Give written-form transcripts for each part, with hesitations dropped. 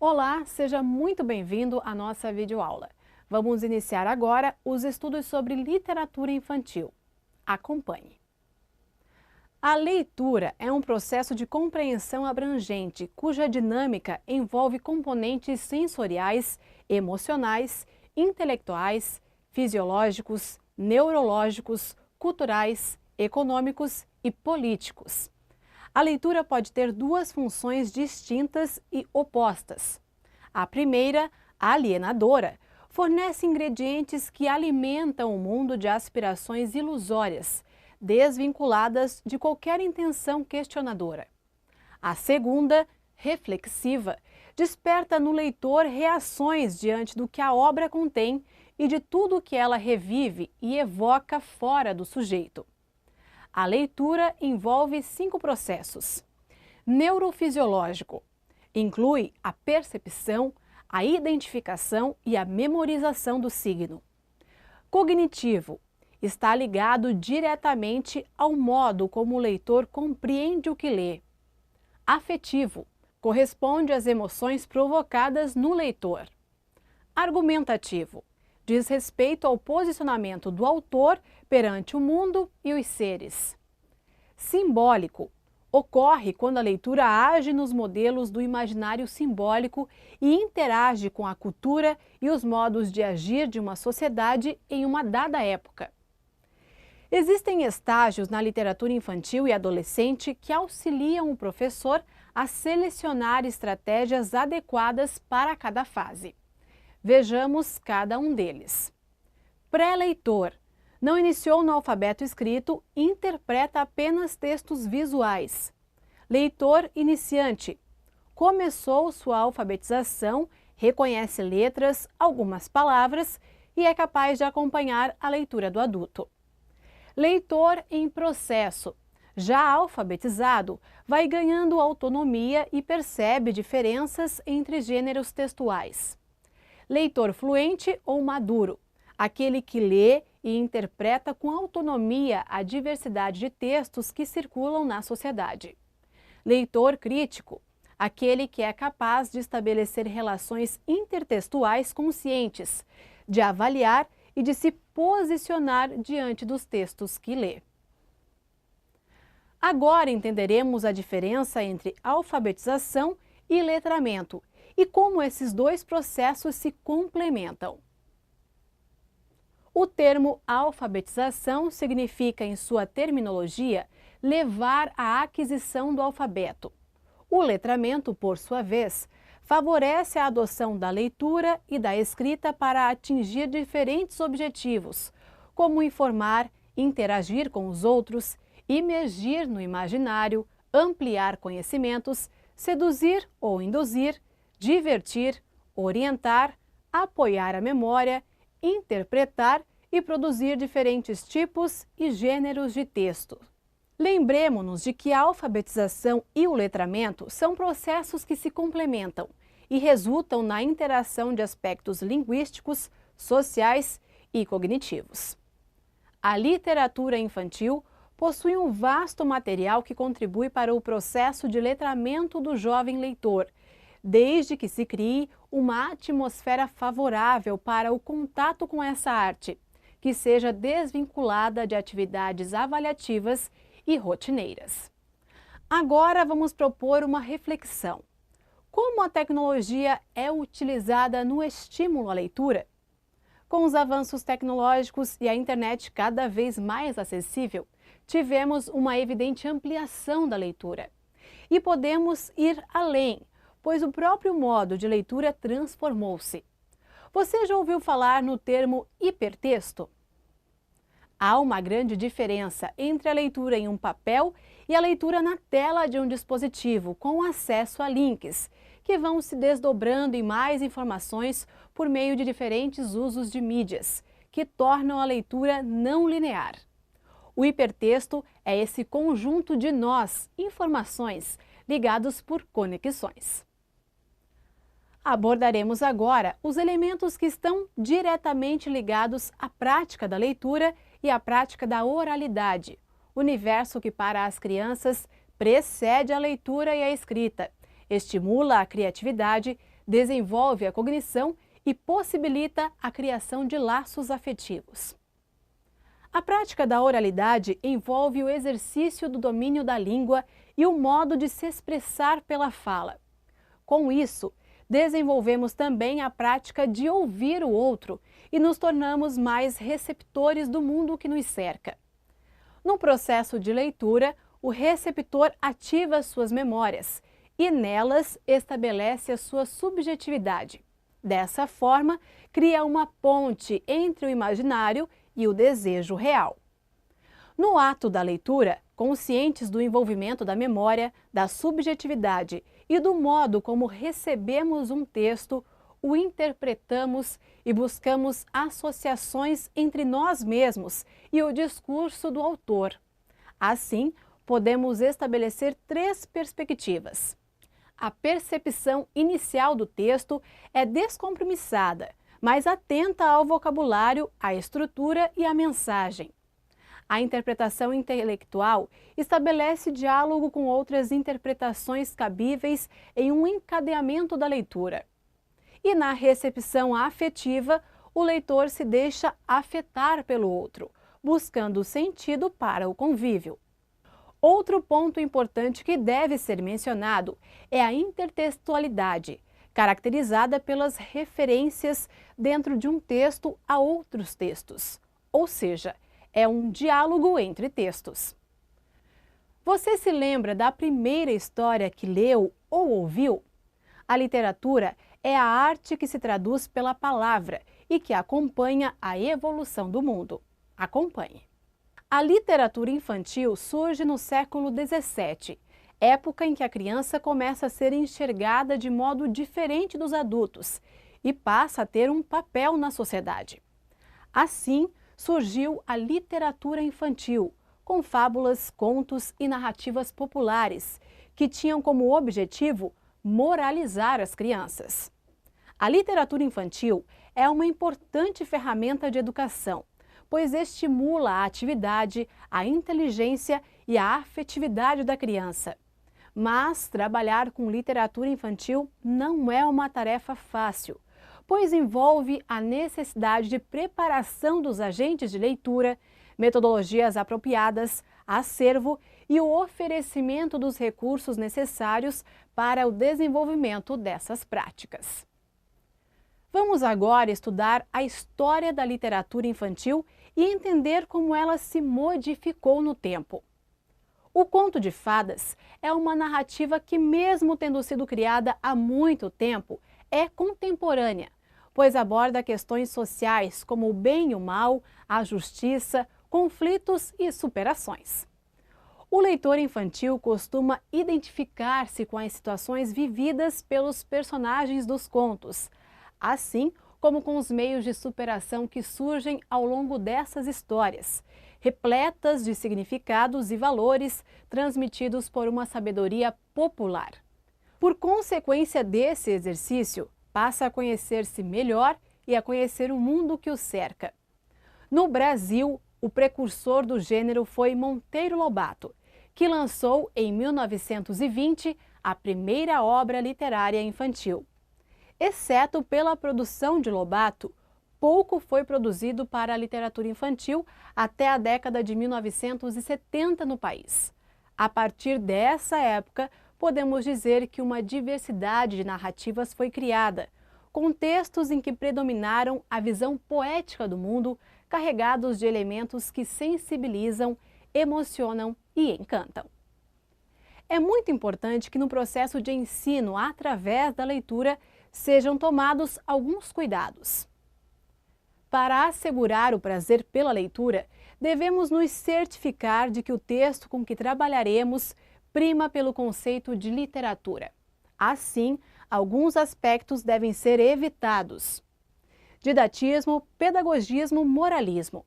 Olá, seja muito bem-vindo à nossa videoaula. Vamos iniciar agora os estudos sobre literatura infantil. Acompanhe. A leitura é um processo de compreensão abrangente, cuja dinâmica envolve componentes sensoriais, emocionais, intelectuais, fisiológicos, neurológicos, culturais, econômicos e políticos. A leitura pode ter duas funções distintas e opostas. A primeira, alienadora, fornece ingredientes que alimentam o mundo de aspirações ilusórias, desvinculadas de qualquer intenção questionadora. A segunda, reflexiva, desperta no leitor reações diante do que a obra contém e de tudo o que ela revive e evoca fora do sujeito. A leitura envolve 5 processos. Neurofisiológico inclui a percepção, a identificação e a memorização do signo. Cognitivo está ligado diretamente ao modo como o leitor compreende o que lê. Afetivo corresponde às emoções provocadas no leitor. Argumentativo diz respeito ao posicionamento do autor perante o mundo e os seres. Simbólico ocorre quando a leitura age nos modelos do imaginário simbólico e interage com a cultura e os modos de agir de uma sociedade em uma dada época. Existem estágios na literatura infantil e adolescente que auxiliam o professor a selecionar estratégias adequadas para cada fase. Vejamos cada um deles. Pré-leitor. Não iniciou no alfabeto escrito, interpreta apenas textos visuais. Leitor iniciante. Começou sua alfabetização, reconhece letras, algumas palavras e é capaz de acompanhar a leitura do adulto. Leitor em processo. Já alfabetizado, vai ganhando autonomia e percebe diferenças entre gêneros textuais. Leitor fluente ou maduro, aquele que lê e interpreta com autonomia a diversidade de textos que circulam na sociedade. Leitor crítico, aquele que é capaz de estabelecer relações intertextuais conscientes, de avaliar e de se posicionar diante dos textos que lê. Agora entenderemos a diferença entre alfabetização e letramento e como esses dois processos se complementam. O termo alfabetização significa, em sua terminologia, levar à aquisição do alfabeto. O letramento, por sua vez, favorece a adoção da leitura e da escrita para atingir diferentes objetivos, como informar, interagir com os outros, imergir no imaginário, ampliar conhecimentos, seduzir ou induzir, divertir, orientar, apoiar a memória, interpretar e produzir diferentes tipos e gêneros de texto. Lembremos-nos de que a alfabetização e o letramento são processos que se complementam e resultam na interação de aspectos linguísticos, sociais e cognitivos. A literatura infantil possui um vasto material que contribui para o processo de letramento do jovem leitor, desde que se crie uma atmosfera favorável para o contato com essa arte, que seja desvinculada de atividades avaliativas e rotineiras. Agora vamos propor uma reflexão. Como a tecnologia é utilizada no estímulo à leitura? Com os avanços tecnológicos e a internet cada vez mais acessível, tivemos uma evidente ampliação da leitura. E podemos ir além, pois o próprio modo de leitura transformou-se. Você já ouviu falar no termo hipertexto? Há uma grande diferença entre a leitura em um papel e a leitura na tela de um dispositivo, com acesso a links, que vão se desdobrando em mais informações por meio de diferentes usos de mídias, que tornam a leitura não linear. O hipertexto é esse conjunto de nós, informações, ligados por conexões. Abordaremos agora os elementos que estão diretamente ligados à prática da leitura e à prática da oralidade, universo que para as crianças precede a leitura e a escrita, estimula a criatividade, desenvolve a cognição e possibilita a criação de laços afetivos. A prática da oralidade envolve o exercício do domínio da língua e o modo de se expressar pela fala. Com isso, desenvolvemos também a prática de ouvir o outro e nos tornamos mais receptores do mundo que nos cerca. No processo de leitura, o receptor ativa suas memórias e nelas estabelece a sua subjetividade. Dessa forma, cria uma ponte entre o imaginário e o desejo real. No ato da leitura, conscientes do envolvimento da memória, da subjetividade e do modo como recebemos um texto, o interpretamos e buscamos associações entre nós mesmos e o discurso do autor. Assim, podemos estabelecer 3 perspectivas. A percepção inicial do texto é descompromissada, mas atenta ao vocabulário, à estrutura e à mensagem. A interpretação intelectual estabelece diálogo com outras interpretações cabíveis em um encadeamento da leitura. E na recepção afetiva, o leitor se deixa afetar pelo outro, buscando sentido para o convívio. Outro ponto importante que deve ser mencionado é a intertextualidade, caracterizada pelas referências dentro de um texto a outros textos, ou seja, é um diálogo entre textos. Você se lembra da primeira história que leu ou ouviu? A literatura é a arte que se traduz pela palavra e que acompanha a evolução do mundo. Acompanhe. A literatura infantil surge no século XVII, época em que a criança começa a ser enxergada de modo diferente dos adultos e passa a ter um papel na sociedade. Assim, surgiu a literatura infantil, com fábulas, contos e narrativas populares, que tinham como objetivo moralizar as crianças. A literatura infantil é uma importante ferramenta de educação, pois estimula a atividade, a inteligência e a afetividade da criança. Mas trabalhar com literatura infantil não é uma tarefa fácil, pois envolve a necessidade de preparação dos agentes de leitura, metodologias apropriadas, acervo e o oferecimento dos recursos necessários para o desenvolvimento dessas práticas. Vamos agora estudar a história da literatura infantil e entender como ela se modificou no tempo. O conto de fadas é uma narrativa que, mesmo tendo sido criada há muito tempo, é contemporânea, pois aborda questões sociais como o bem e o mal, a justiça, conflitos e superações. O leitor infantil costuma identificar-se com as situações vividas pelos personagens dos contos, assim como com os meios de superação que surgem ao longo dessas histórias, repletas de significados e valores transmitidos por uma sabedoria popular. Por consequência desse exercício, passa a conhecer-se melhor e a conhecer o mundo que o cerca. No Brasil, o precursor do gênero foi Monteiro Lobato, que lançou em 1920 a primeira obra literária infantil. Exceto pela produção de Lobato, pouco foi produzido para a literatura infantil até a década de 1970 no país. A partir dessa época, podemos dizer que uma diversidade de narrativas foi criada, com textos em que predominaram a visão poética do mundo, carregados de elementos que sensibilizam, emocionam e encantam. É muito importante que no processo de ensino através da leitura sejam tomados alguns cuidados. Para assegurar o prazer pela leitura, devemos nos certificar de que o texto com que trabalharemos prima pelo conceito de literatura. Assim, alguns aspectos devem ser evitados. Didatismo, pedagogismo, moralismo.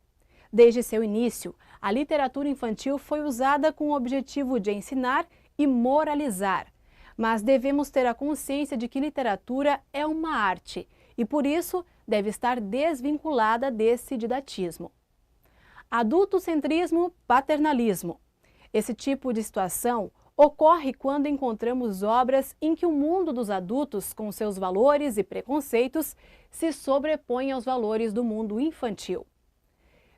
Desde seu início, a literatura infantil foi usada com o objetivo de ensinar e moralizar, mas devemos ter a consciência de que literatura é uma arte e, por isso, deve estar desvinculada desse didatismo. Adultocentrismo, paternalismo. Esse tipo de situação Ocorre quando encontramos obras em que o mundo dos adultos, com seus valores e preconceitos, se sobrepõe aos valores do mundo infantil.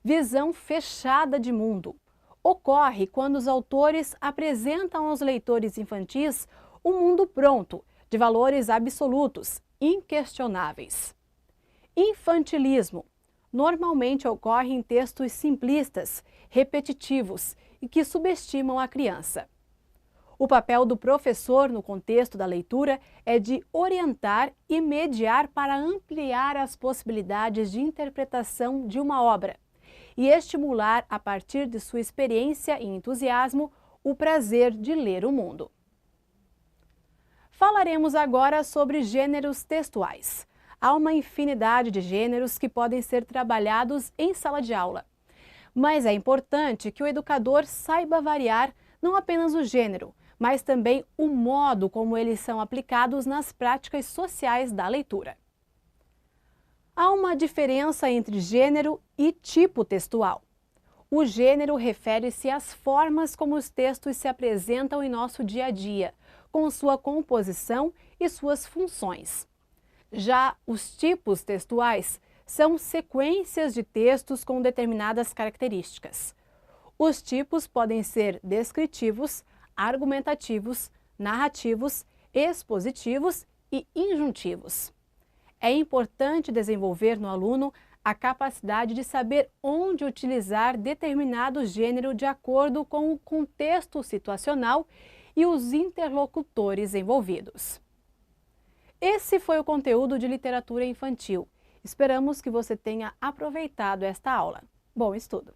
Visão fechada de mundo. Ocorre quando os autores apresentam aos leitores infantis um mundo pronto, de valores absolutos, inquestionáveis. Infantilismo. Normalmente ocorre em textos simplistas, repetitivos e que subestimam a criança. O papel do professor no contexto da leitura é de orientar e mediar para ampliar as possibilidades de interpretação de uma obra e estimular, a partir de sua experiência e entusiasmo, o prazer de ler o mundo. Falaremos agora sobre gêneros textuais. Há uma infinidade de gêneros que podem ser trabalhados em sala de aula. Mas é importante que o educador saiba variar não apenas o gênero, mas também o modo como eles são aplicados nas práticas sociais da leitura. Há uma diferença entre gênero e tipo textual. O gênero refere-se às formas como os textos se apresentam em nosso dia a dia, com sua composição e suas funções. Já os tipos textuais são sequências de textos com determinadas características. Os tipos podem ser descritivos, argumentativos, narrativos, expositivos e injuntivos. É importante desenvolver no aluno a capacidade de saber onde utilizar determinado gênero de acordo com o contexto situacional e os interlocutores envolvidos. Esse foi o conteúdo de literatura infantil. Esperamos que você tenha aproveitado esta aula. Bom estudo!